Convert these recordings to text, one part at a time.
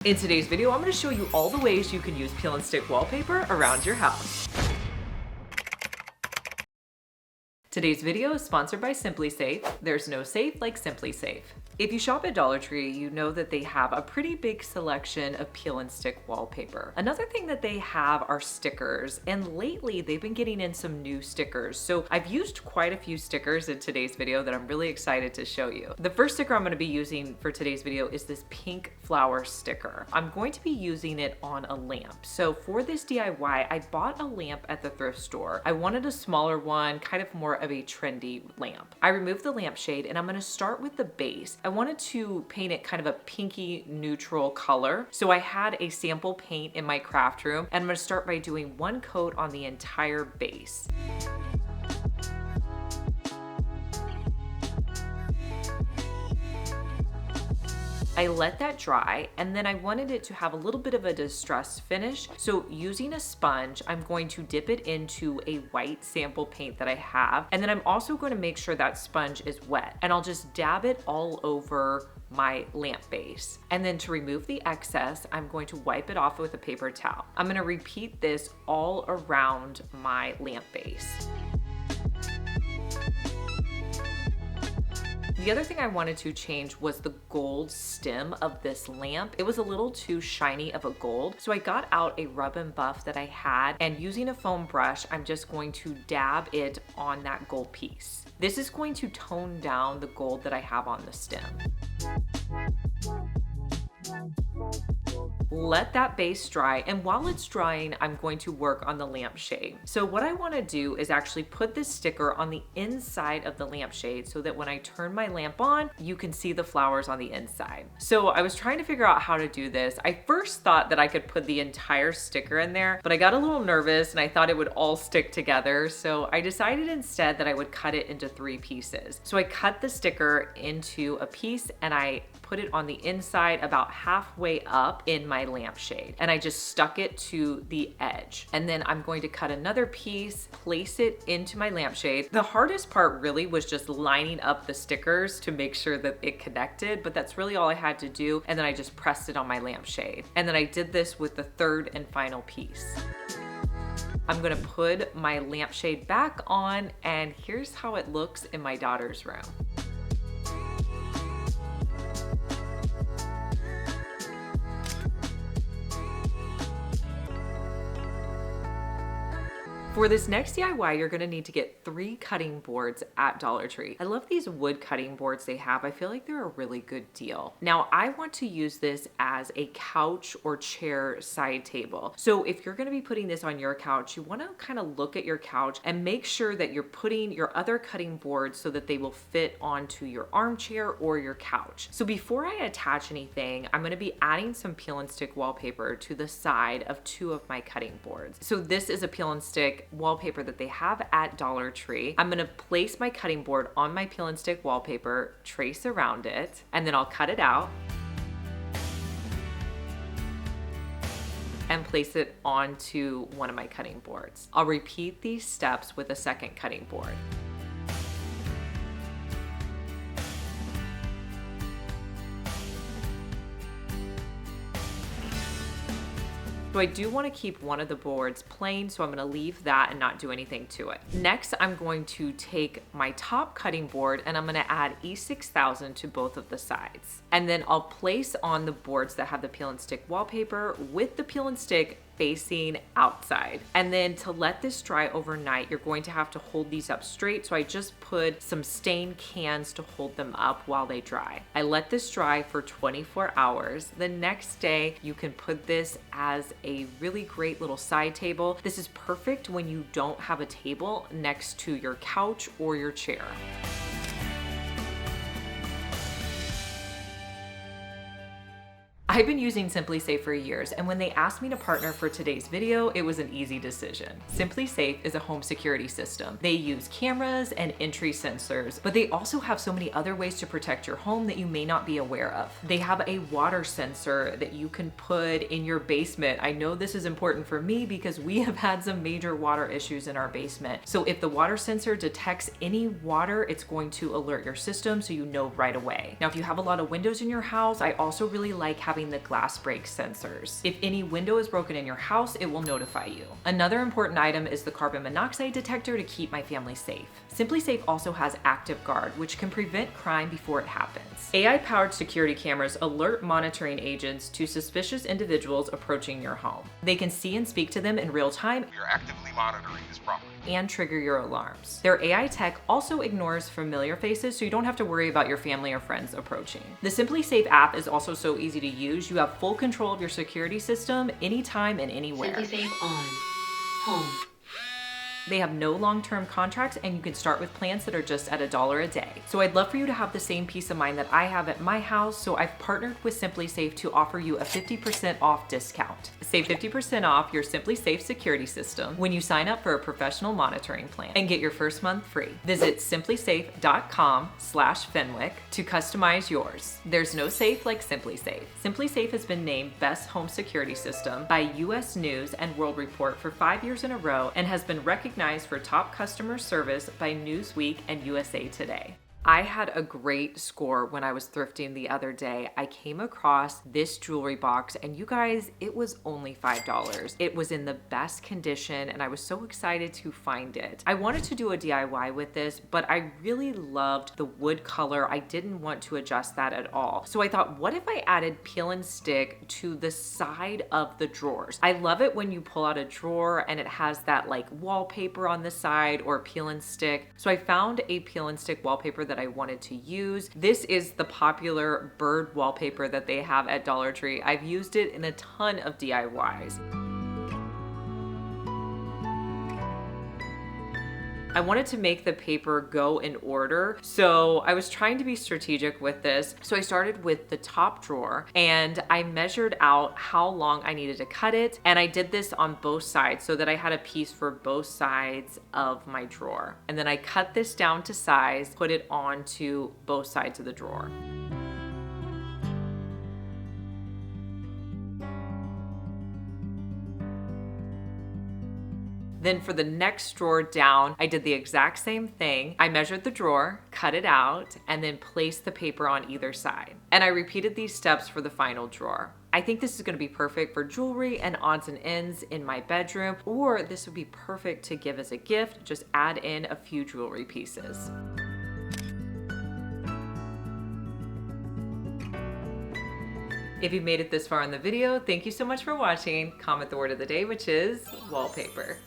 In today's video, I'm going to show you all the ways you can use peel and stick wallpaper around your house. Today's video is sponsored by Simply Safe. There's no safe like Simply Safe. If you shop at Dollar Tree, you know that they have a pretty big selection of peel and stick wallpaper. Another thing that they have are stickers, and lately they've been getting in some new stickers. So I've used quite a few stickers in today's video that I'm really excited to show you. The first sticker I'm going to be using for today's video is this pink flower sticker. I'm going to be using it on a lamp. So for this DIY, I bought a lamp at the thrift store. I wanted a smaller one, kind of more of a trendy lamp. I removed the lampshade and I'm going to start with the base. I wanted to paint it kind of a pinky neutral color. So I had a sample paint in my craft room and I'm going to start by doing one coat on the entire base. I let that dry and then I wanted it to have a little bit of a distressed finish. So using a sponge, I'm going to dip it into a white sample paint that I have. And then I'm also going to make sure that sponge is wet and I'll just dab it all over my lamp base. And then to remove the excess, I'm going to wipe it off with a paper towel. I'm going to repeat this all around my lamp base. The other thing I wanted to change was the gold stem of this lamp. It was a little too shiny of a gold. So I got out a rub and buff that I had and using a foam brush, I'm just going to dab it on that gold piece. This is going to tone down the gold that I have on the stem. Let that base dry, and while it's drying, I'm going to work on the lampshade. So what I want to do is actually put this sticker on the inside of the lampshade so that when I turn my lamp on, you can see the flowers on the inside. So I was trying to figure out how to do this. I first thought that I could put the entire sticker in there, but I got a little nervous and I thought it would all stick together. So I decided instead that I would cut it into 3 pieces. So I cut the sticker into a piece and I put it on the inside about halfway up in my lampshade. And I just stuck it to the edge. And then I'm going to cut another piece, place it into my lampshade. The hardest part really was just lining up the stickers to make sure that it connected, but that's really all I had to do. And then I just pressed it on my lampshade. And then I did this with the third and final piece. I'm gonna put my lampshade back on and here's how it looks in my daughter's room. For this next DIY, you're gonna need to get 3 cutting boards at Dollar Tree. I love these wood cutting boards they have. I feel like they're a really good deal. Now, I want to use this as a couch or chair side table. So if you're gonna be putting this on your couch, you wanna kind of look at your couch and make sure that you're putting your other cutting boards so that they will fit onto your armchair or your couch. So before I attach anything, I'm gonna be adding some peel and stick wallpaper to the side of 2 of my cutting boards. So this is a peel and stick wallpaper that they have at Dollar Tree. I'm gonna place my cutting board on my peel and stick wallpaper, trace around it, and then I'll cut it out and place it onto one of my cutting boards. I'll repeat these steps with a second cutting board. So I do want to keep one of the boards plain, so I'm going to leave that and not do anything to it. Next, I'm going to take my top cutting board and I'm going to add E6000 to both of the sides. And then I'll place on the boards that have the peel and stick wallpaper with the peel and stick facing outside. And then to let this dry overnight, you're going to have to hold these up straight. So I just put some stain cans to hold them up while they dry. I let this dry for 24 hours. The next day, you can put this as a really great little side table. This is perfect when you don't have a table next to your couch or your chair. I've been using Simply Safe for years, and when they asked me to partner for today's video, it was an easy decision. Simply Safe is a home security system. They use cameras and entry sensors, but they also have so many other ways to protect your home that you may not be aware of. They have a water sensor that you can put in your basement. I know this is important for me because we have had some major water issues in our basement. So if the water sensor detects any water, it's going to alert your system so you know right away. Now, if you have a lot of windows in your house, I also really like having the glass break sensors. If any window is broken in your house, it will notify you. Another important item is the carbon monoxide detector to keep my family safe. Simply Safe also has Active Guard, which can prevent crime before it happens. AI-powered security cameras alert monitoring agents to suspicious individuals approaching your home. They can see and speak to them in real time. We are actively monitoring this property. And trigger your alarms. Their AI tech also ignores familiar faces, so you don't have to worry about your family or friends approaching. The Simply Safe app is also so easy to use. You have full control of your security system anytime and anywhere. Simply Safe on. Home. They have no long-term contracts, and you can start with plans that are just at $1 a day. So I'd love for you to have the same peace of mind that I have at my house, so I've partnered with Simply Safe to offer you a 50% off discount. Save 50% off your Simply Safe security system when you sign up for a professional monitoring plan and get your first month free. Visit simplysafe.com/Fenwick to customize yours. There's no safe like Simply Safe. Simply Safe has been named Best Home Security System by US News and World Report for 5 years in a row and has been recognized for top customer service by Newsweek and USA Today. I had a great score when I was thrifting the other day. I came across this jewelry box, and you guys, it was only $5. It was in the best condition, and I was so excited to find it. I wanted to do a DIY with this, but I really loved the wood color. I didn't want to adjust that at all. So I thought, what if I added peel and stick to the side of the drawers? I love it when you pull out a drawer and it has that like wallpaper on the side or peel and stick. So I found a peel and stick wallpaper that I wanted to use. This is the popular bird wallpaper that they have at Dollar Tree. I've used it in a ton of DIYs. I wanted to make the paper go in order, so I was trying to be strategic with this. So I started with the top drawer and I measured out how long I needed to cut it, and I did this on both sides so that I had a piece for both sides of my drawer. And then I cut this down to size, put it onto both sides of the drawer. Then for the next drawer down, I did the exact same thing. I measured the drawer, cut it out, and then placed the paper on either side. And I repeated these steps for the final drawer. I think this is gonna be perfect for jewelry and odds and ends in my bedroom, or this would be perfect to give as a gift. Just add in a few jewelry pieces. If you made it this far in the video, thank you so much for watching. Comment the word of the day, which is wallpaper.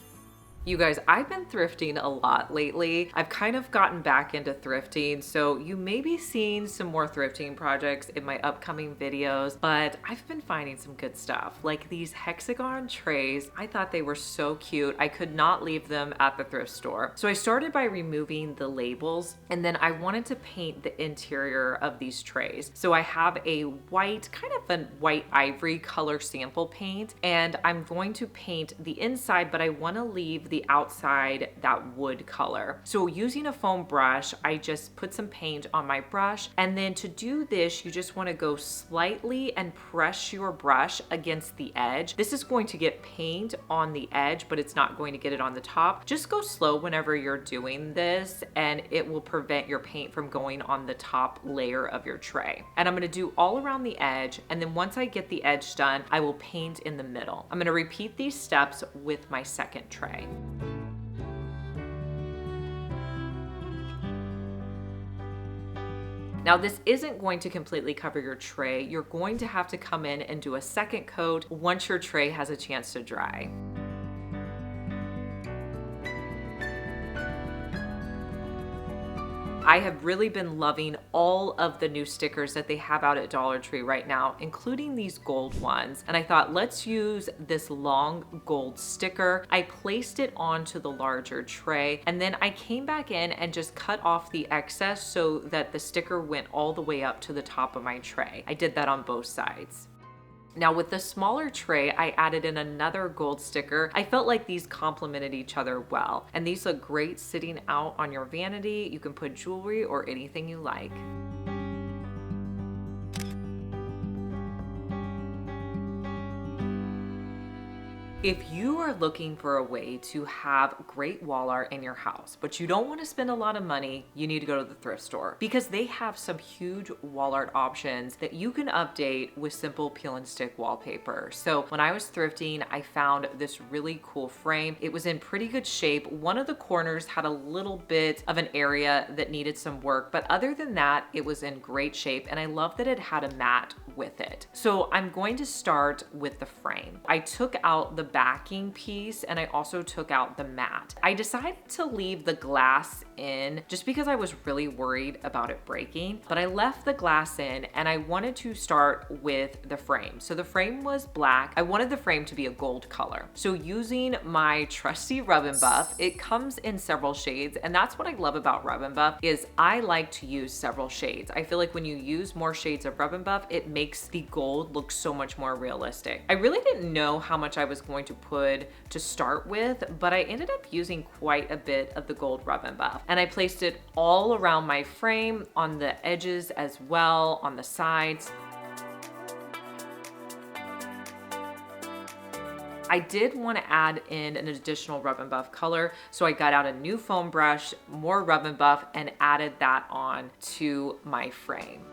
You guys, I've been thrifting a lot lately. I've kind of gotten back into thrifting, so you may be seeing some more thrifting projects in my upcoming videos, but I've been finding some good stuff, like these hexagon trays. I thought they were so cute. I could not leave them at the thrift store. So I started by removing the labels, and then I wanted to paint the interior of these trays. So I have a white, kind of a white ivory color sample paint, and I'm going to paint the inside, but I want to leave the outside that wood color. So using a foam brush, I just put some paint on my brush, and then to do this, you just want to go slightly and press your brush against the edge. This is going to get paint on the edge, but it's not going to get it on the top. Just go slow whenever you're doing this, and it will prevent your paint from going on the top layer of your tray. And I'm going to do all around the edge, and then once I get the edge done, I will paint in the middle. I'm going to repeat these steps with my second tray. Now this isn't going to completely cover your tray. You're going to have to come in and do a second coat once your tray has a chance to dry. I have really been loving all of the new stickers that they have out at Dollar Tree right now, including these gold ones. And I thought, let's use this long gold sticker. I placed it onto the larger tray, and then I came back in and just cut off the excess so that the sticker went all the way up to the top of my tray. I did that on both sides. Now with the smaller tray, I added in another gold sticker. I felt like these complemented each other well, and these look great sitting out on your vanity. You can put jewelry or anything you like. If you are looking for a way to have great wall art in your house, but you don't want to spend a lot of money, you need to go to the thrift store because they have some huge wall art options that you can update with simple peel and stick wallpaper. So when I was thrifting, I found this really cool frame. It was in pretty good shape. One of the corners had a little bit of an area that needed some work, but other than that, it was in great shape. And I love that it had a mat with it. So I'm going to start with the frame. I took out the backing piece and I also took out the mat. I decided to leave the glass in just because I was really worried about it breaking, but I left the glass in and I wanted to start with the frame. So the frame was black. I wanted the frame to be a gold color. So using my trusty Rub and Buff, it comes in several shades, and that's what I love about Rub and Buff is I like to use several shades. I feel like when you use more shades of Rub and Buff, it makes the gold look so much more realistic. I really didn't know how much I was going to put to start with, but I ended up using quite a bit of the gold Rub and Buff. And I placed it all around my frame, on the edges as well, on the sides. I did want to add in an additional Rub and Buff color, so I got out a new foam brush, more Rub and Buff, and added that on to my frame.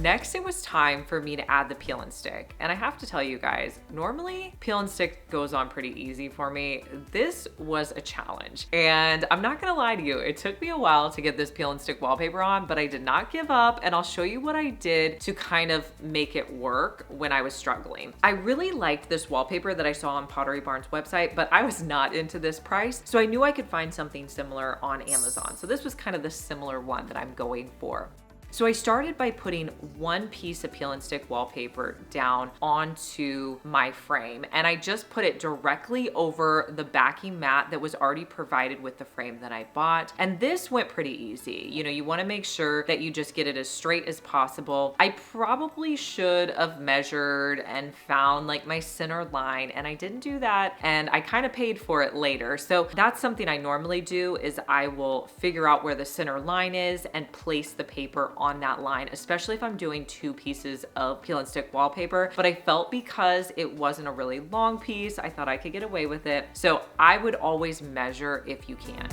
Next, it was time for me to add the peel and stick. And I have to tell you guys, normally peel and stick goes on pretty easy for me. This was a challenge. And I'm not gonna lie to you, it took me a while to get this peel and stick wallpaper on, but I did not give up, and I'll show you what I did to kind of make it work when I was struggling. I really liked this wallpaper that I saw on Pottery Barn's website, but I was not into this price, so I knew I could find something similar on Amazon. So this was kind of the similar one that I'm going for. So I started by putting one piece of peel and stick wallpaper down onto my frame, and I just put it directly over the backing mat that was already provided with the frame that I bought. And this went pretty easy. You know, you want to make sure that you just get it as straight as possible. I probably should have measured and found like my center line, and I didn't do that, and I kind of paid for it later. So that's something I normally do, is I will figure out where the center line is and place the paper on that line, especially if I'm doing two pieces of peel and stick wallpaper. But I felt because it wasn't a really long piece, I thought I could get away with it. So I would always measure if you can.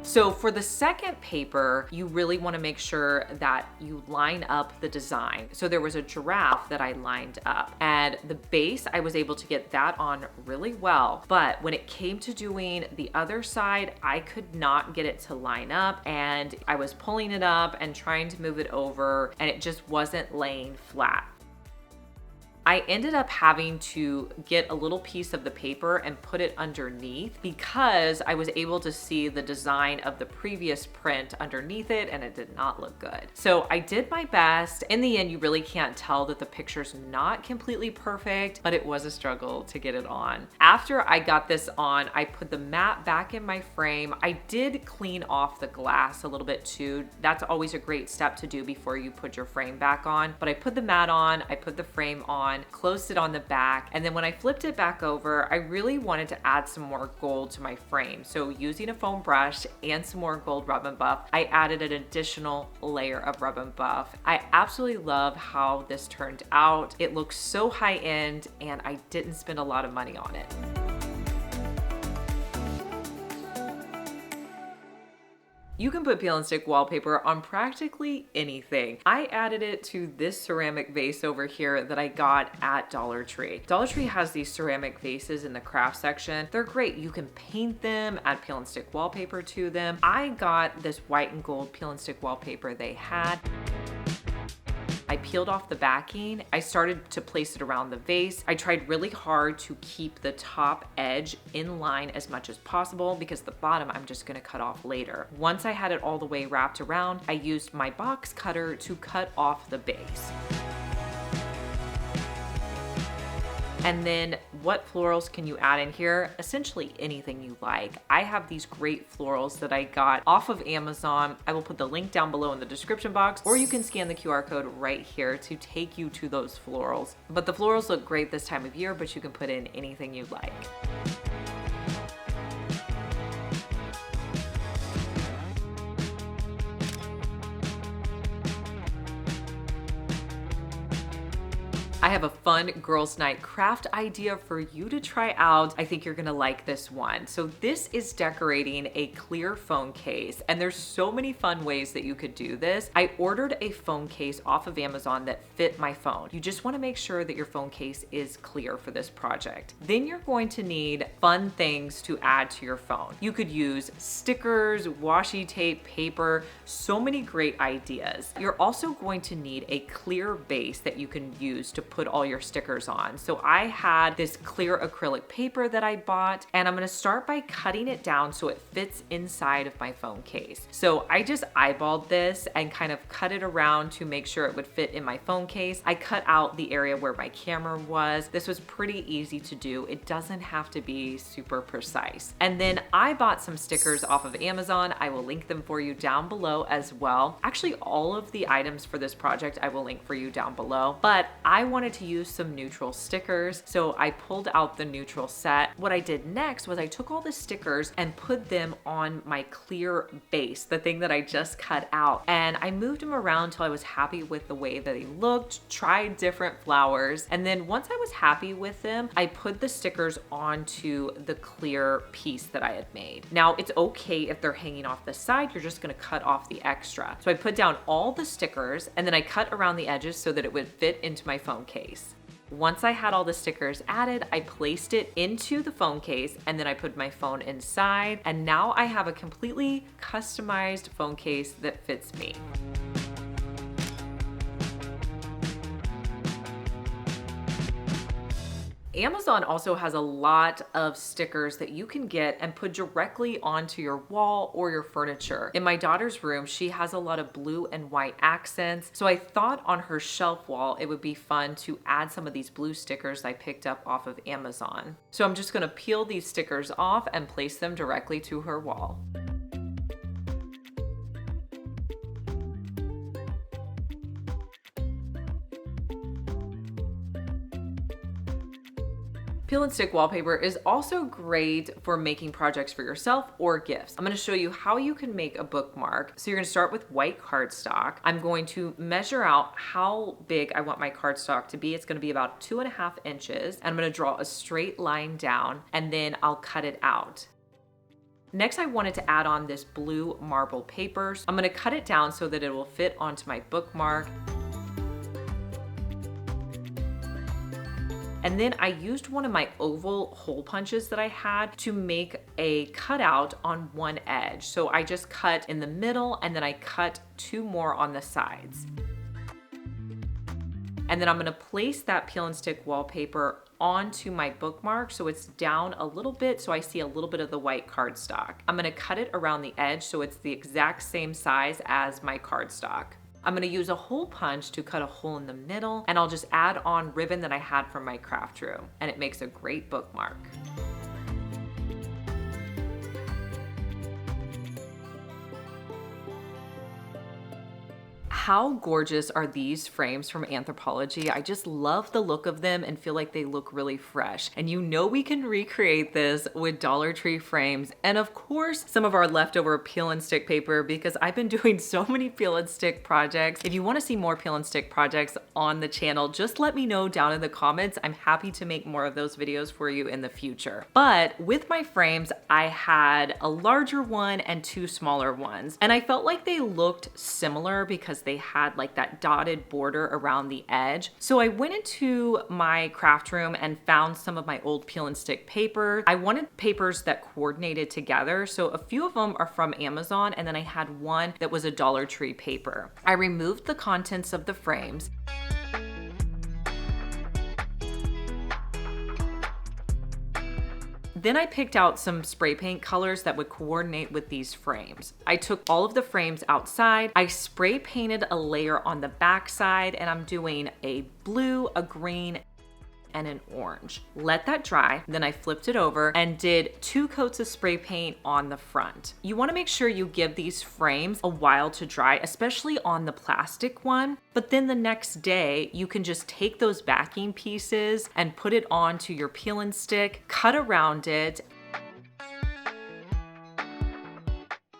So for the second paper, you really want to make sure that you line up the design. So there was a giraffe that I lined up, and the base, I was able to get that on really well. But when it came to doing the other side, I could not get it to line up, and I was pulling it up and trying to move it over, and it just wasn't laying flat. I ended up having to get a little piece of the paper and put it underneath because I was able to see the design of the previous print underneath it, and it did not look good. So I did my best. In the end, you really can't tell that the picture's not completely perfect, but it was a struggle to get it on. After I got this on, I put the mat back in my frame. I did clean off the glass a little bit too. That's always a great step to do before you put your frame back on. But I put the mat on, I put the frame on, closed it on the back, and then when I flipped it back over, I really wanted to add some more gold to my frame. So using a foam brush and some more gold Rub and Buff, I added an additional layer of Rub and Buff. I absolutely love how this turned out. It looks so high end, and I didn't spend a lot of money on it. You can put peel and stick wallpaper on practically anything. I added it to this ceramic vase over here that I got at Dollar Tree. Dollar Tree has these ceramic vases in the craft section. They're great. You can paint them, add peel and stick wallpaper to them. I got this white and gold peel and stick wallpaper they had. I peeled off the backing. I started to place it around the vase. I tried really hard to keep the top edge in line as much as possible because the bottom I'm just gonna cut off later. Once I had it all the way wrapped around, I used my box cutter to cut off the base. And then what florals can you add in here? Essentially anything you like. I have these great florals that I got off of Amazon. I will put the link down below in the description box, or you can scan the QR code right here to take you to those florals. But the florals look great this time of year, but you can put in anything you like. I have a fun girls' night craft idea for you to try out. I think you're gonna like this one. So this is decorating a clear phone case, and there's so many fun ways that you could do this. I ordered a phone case off of Amazon that fit my phone. You just wanna make sure that your phone case is clear for this project. Then you're going to need fun things to add to your phone. You could use stickers, washi tape, paper, so many great ideas. You're also going to need a clear base that you can use to put all your stickers on. So I had this clear acrylic paper that I bought, and I'm gonna start by cutting it down so it fits inside of my phone case. So I just eyeballed this and kind of cut it around to make sure it would fit in my phone case. I cut out the area where my camera was. This was pretty easy to do. It doesn't have to be super precise. And then I bought some stickers off of Amazon. I will link them for you down below as well. Actually, all of the items for this project I will link for you down below, but I wanted to use some neutral stickers, so I pulled out the neutral set. What I did next was I took all the stickers and put them on my clear base, the thing that I just cut out, and I moved them around until I was happy with the way that they looked, tried different flowers, and then once I was happy with them, I put the stickers onto the clear piece that I had made. Now, it's okay if they're hanging off the side, you're just gonna cut off the extra. So I put down all the stickers and then I cut around the edges so that it would fit into my phone case. Once I had all the stickers added, I placed it into the phone case and then I put my phone inside, and now I have a completely customized phone case that fits me. Amazon also has a lot of stickers that you can get and put directly onto your wall or your furniture. In my daughter's room, she has a lot of blue and white accents, so I thought on her shelf wall it would be fun to add some of these blue stickers I picked up off of Amazon. So I'm just gonna peel these stickers off and place them directly to her wall. Peel and stick wallpaper is also great for making projects for yourself or gifts. I'm gonna show you how you can make a bookmark. So you're gonna start with white cardstock. I'm going to measure out how big I want my cardstock to be. It's gonna be about 2.5 inches. And I'm gonna draw a straight line down and then I'll cut it out. Next, I wanted to add on this blue marble paper. I'm gonna cut it down so that it will fit onto my bookmark. And then I used one of my oval hole punches that I had to make a cutout on one edge. So I just cut in the middle and then I cut 2 more on the sides. And then I'm gonna place that peel and stick wallpaper onto my bookmark so it's down a little bit so I see a little bit of the white cardstock. I'm gonna cut it around the edge so it's the exact same size as my cardstock. I'm gonna use a hole punch to cut a hole in the middle, and I'll just add on ribbon that I had from my craft room, and it makes a great bookmark. How gorgeous are these frames from Anthropologie? I just love the look of them and feel like they look really fresh. And you know we can recreate this with Dollar Tree frames and of course some of our leftover peel and stick paper, because I've been doing so many peel and stick projects. If you want to see more peel and stick projects on the channel, just let me know down in the comments. I'm happy to make more of those videos for you in the future. But with my frames, I had a larger one and 2 smaller ones, and I felt like they looked similar because they had like that dotted border around the edge. So I went into my craft room and found some of my old peel and stick paper. I wanted papers that coordinated together. So a few of them are from Amazon, and then I had one that was a Dollar Tree paper. I removed the contents of the frames. Then I picked out some spray paint colors that would coordinate with these frames. I took all of the frames outside. I spray painted a layer on the back side, and I'm doing a blue, a green, and an orange. Let that dry. Then I flipped it over and did 2 coats of spray paint on the front. You want to make sure you give these frames a while to dry, especially on the plastic one. But then the next day, you can just take those backing pieces and put it onto your peel and stick, cut around it,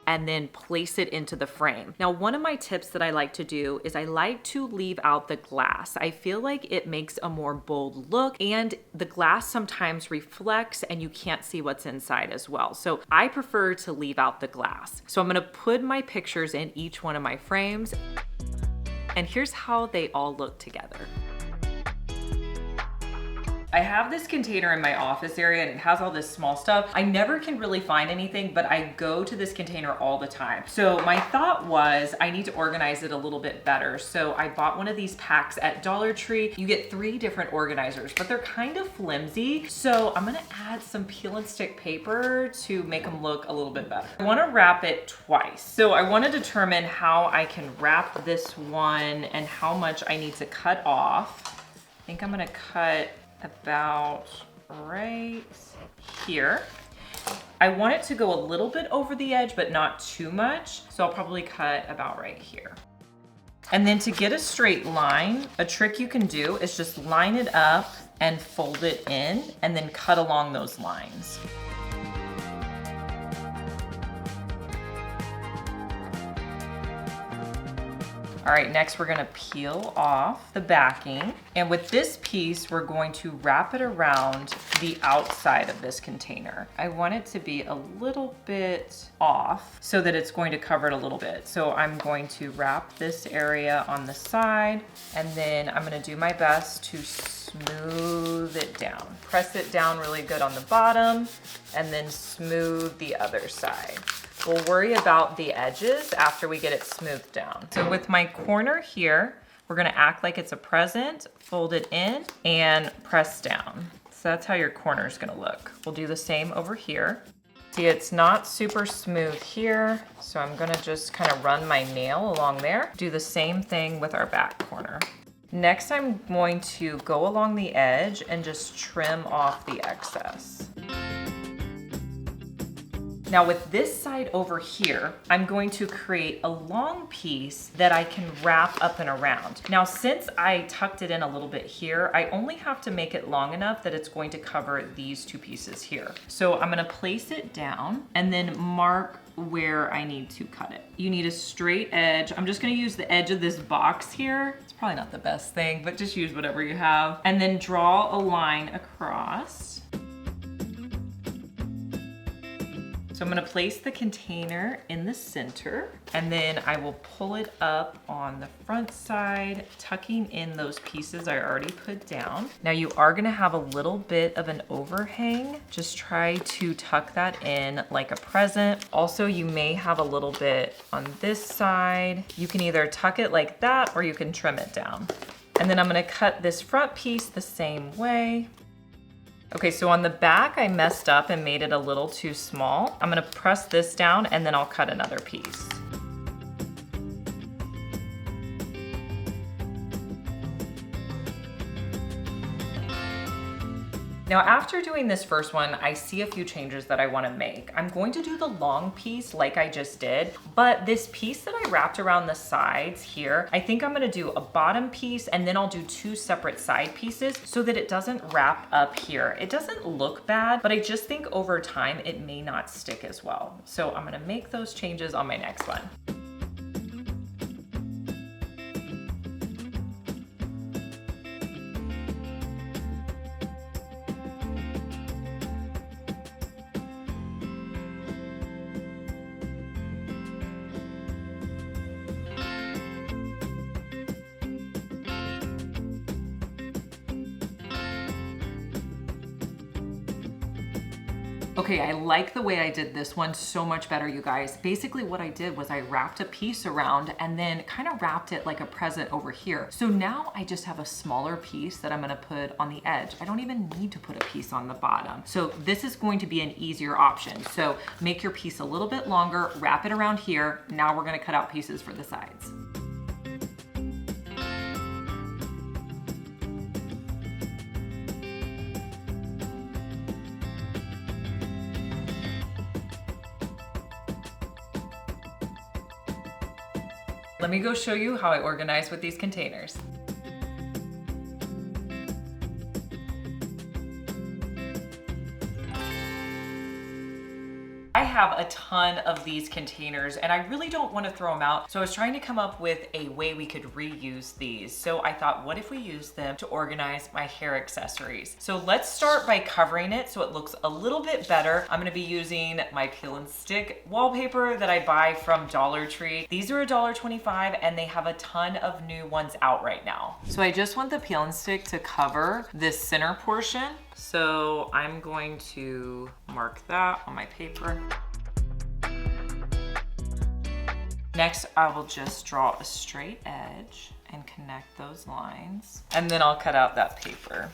and then place it into the frame. Now, one of my tips that I like to do is I like to leave out the glass. I feel like it makes a more bold look, and the glass sometimes reflects and you can't see what's inside as well. So I prefer to leave out the glass. So I'm gonna put my pictures in each one of my frames, and here's how they all look together. I have this container in my office area and it has all this small stuff. I never can really find anything, but I go to this container all the time. So my thought was I need to organize it a little bit better. So I bought one of these packs at Dollar Tree. You get 3 different organizers, but they're kind of flimsy. So I'm gonna add some peel and stick paper to make them look a little bit better. I wanna wrap it twice. So I wanna determine how I can wrap this one and how much I need to cut off. I think I'm gonna cut about right here. I want it to go a little bit over the edge, but not too much. So I'll probably cut about right here. And then to get a straight line, a trick you can do is just line it up and fold it in and then cut along those lines. All right, next we're gonna peel off the backing. And with this piece, we're going to wrap it around the outside of this container. I want it to be a little bit off so that it's going to cover it a little bit. So I'm going to wrap this area on the side, and then I'm gonna do my best to smooth it down. Press it down really good on the bottom, and then smooth the other side. We'll worry about the edges after we get it smoothed down. So with my corner here, we're gonna act like it's a present, fold it in, and press down. So that's how your corner is gonna look. We'll do the same over here. See, it's not super smooth here, so I'm gonna just kind of run my nail along there. Do the same thing with our back corner. Next, I'm going to go along the edge and just trim off the excess. Now with this side over here, I'm going to create a long piece that I can wrap up and around. Now, since I tucked it in a little bit here, I only have to make it long enough that it's going to cover these 2 pieces here. So I'm gonna place it down and then mark where I need to cut it. You need a straight edge. I'm just gonna use the edge of this box here. It's probably not the best thing, but just use whatever you have. And then draw a line across. So I'm gonna place the container in the center, and then I will pull it up on the front side, tucking in those pieces I already put down. Now you are gonna have a little bit of an overhang. Just try to tuck that in like a present. Also, you may have a little bit on this side. You can either tuck it like that or you can trim it down. And then I'm gonna cut this front piece the same way. Okay, so on the back, I messed up and made it a little too small. I'm gonna press this down and then I'll cut another piece. Now, after doing this first one, I see a few changes that I wanna make. I'm going to do the long piece like I just did, but this piece that I wrapped around the sides here, I think I'm gonna do a bottom piece and then I'll do 2 separate side pieces so that it doesn't wrap up here. It doesn't look bad, but I just think over time it may not stick as well. So I'm gonna make those changes on my next one. Okay, I like the way I did this one so much better, you guys. Basically what I did was I wrapped a piece around and then kind of wrapped it like a present over here. So now I just have a smaller piece that I'm gonna put on the edge. I don't even need to put a piece on the bottom. So this is going to be an easier option. So make your piece a little bit longer, wrap it around here. Now we're gonna cut out pieces for the sides. Let me go show you how I organize with these containers. I have a ton of these containers and I really don't want to throw them out. So I was trying to come up with a way we could reuse these. So I thought, what if we use them to organize my hair accessories? So let's start by covering it so it looks a little bit better. I'm gonna be using my peel and stick wallpaper that I buy from Dollar Tree. These are $1.25 and they have a ton of new ones out right now. So I just want the peel and stick to cover this center portion. So I'm going to mark that on my paper. Next, I will just draw a straight edge and connect those lines. And then I'll cut out that paper.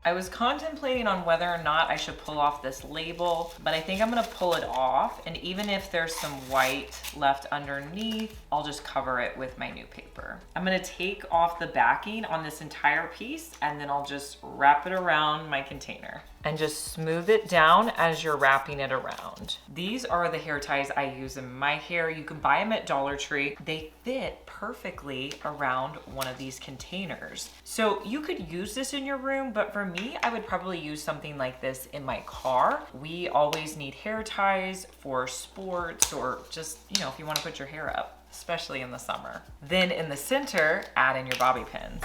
I was contemplating on whether or not I should pull off this label, but I think I'm gonna pull it off. And even if there's some white left underneath, I'll just cover it with my new paper. I'm gonna take off the backing on this entire piece and then I'll just wrap it around my container. And just smooth it down as you're wrapping it around. These are the hair ties I use in my hair. You can buy them at Dollar Tree. They fit perfectly around one of these containers. So you could use this in your room, but for me, I would probably use something like this in my car. We always need hair ties for sports or just, you know, if you want to put your hair up, especially in the summer. Then in the center, add in your bobby pins.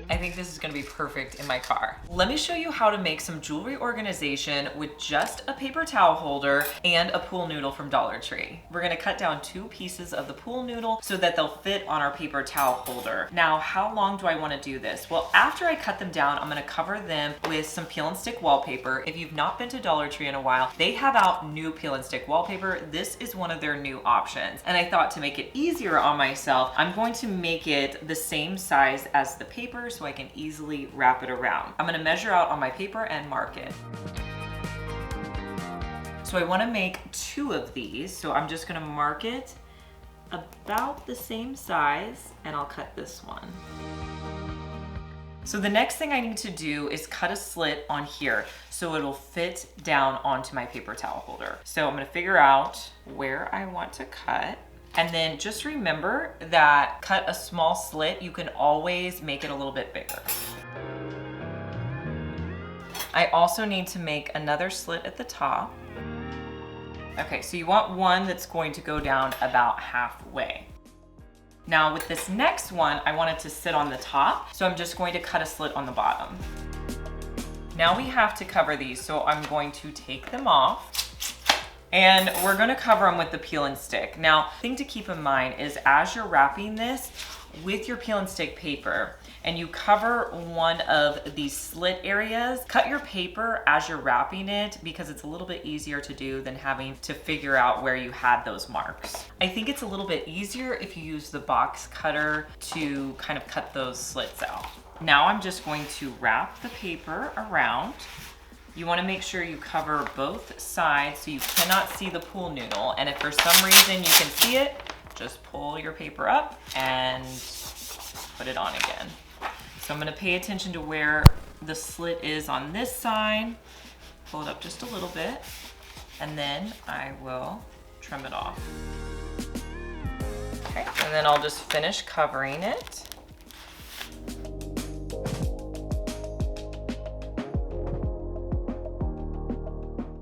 I think this is gonna be perfect in my car. Let me show you how to make some jewelry organization with just a paper towel holder and a pool noodle from Dollar Tree. We're gonna cut down 2 pieces of the pool noodle so that they'll fit on our paper towel holder. Now, how long do I wanna do this? Well, after I cut them down, I'm gonna cover them with some peel and stick wallpaper. If you've not been to Dollar Tree in a while, they have out new peel and stick wallpaper. This is one of their new options. And I thought to make it easier on myself, I'm going to make it the same size as the paper so I can easily wrap it around. I'm gonna measure out on my paper and mark it. So I wanna make 2 of these, so I'm just gonna mark it about the same size and I'll cut this one. So the next thing I need to do is cut a slit on here so it'll fit down onto my paper towel holder. So I'm gonna figure out where I want to cut. And then just remember that cut a small slit, you can always make it a little bit bigger. I also need to make another slit at the top. Okay, so you want one that's going to go down about halfway. Now with this next one, I want it to sit on the top, so I'm just going to cut a slit on the bottom. Now we have to cover these, so I'm going to take them off. And we're gonna cover them with the peel and stick. Now, thing to keep in mind is as you're wrapping this with your peel and stick paper and you cover one of these slit areas, cut your paper as you're wrapping it because it's a little bit easier to do than having to figure out where you had those marks. I think it's a little bit easier if you use the box cutter to kind of cut those slits out. Now I'm just going to wrap the paper around. You want to make sure you cover both sides so you cannot see the pool noodle. And if for some reason you can see it, just pull your paper up and put it on again. So I'm going to pay attention to where the slit is on this side. Pull it up just a little bit, and then I will trim it off. Okay, and then I'll just finish covering it.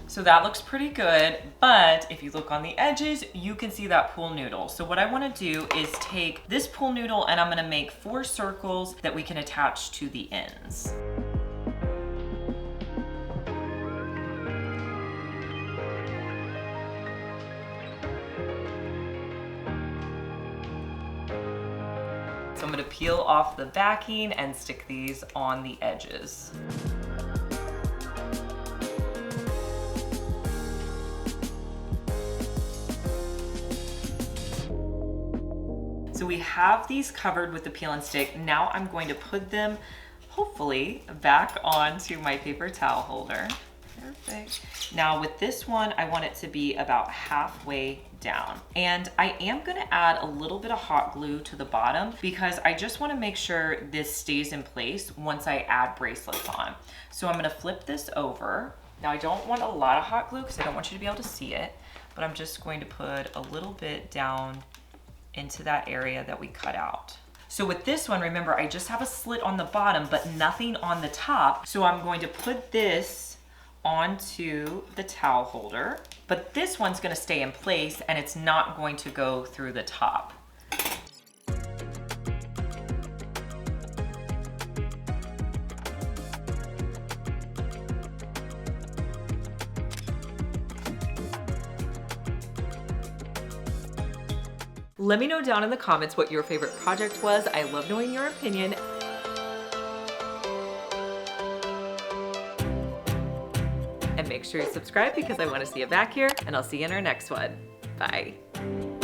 So that looks pretty good, but if you look on the edges, you can see that pool noodle. So what I wanna do is take this pool noodle and I'm gonna make 4 circles that we can attach to the ends. So I'm gonna peel off the backing and stick these on the edges. So we have these covered with the peel and stick. Now I'm going to put them, hopefully, back onto my paper towel holder. Perfect. Now with this one, I want it to be about halfway down. And I am gonna add a little bit of hot glue to the bottom because I just wanna make sure this stays in place once I add bracelets on. So I'm gonna flip this over. Now I don't want a lot of hot glue because I don't want you to be able to see it, but I'm just going to put a little bit down into that area that we cut out. So with this one, remember, I just have a slit on the bottom, but nothing on the top. So I'm going to put this onto the towel holder, but this one's gonna stay in place and it's not going to go through the top. Let me know down in the comments what your favorite project was. I love knowing your opinion. And make sure you subscribe because I want to see you back here, and I'll see you in our next one. Bye.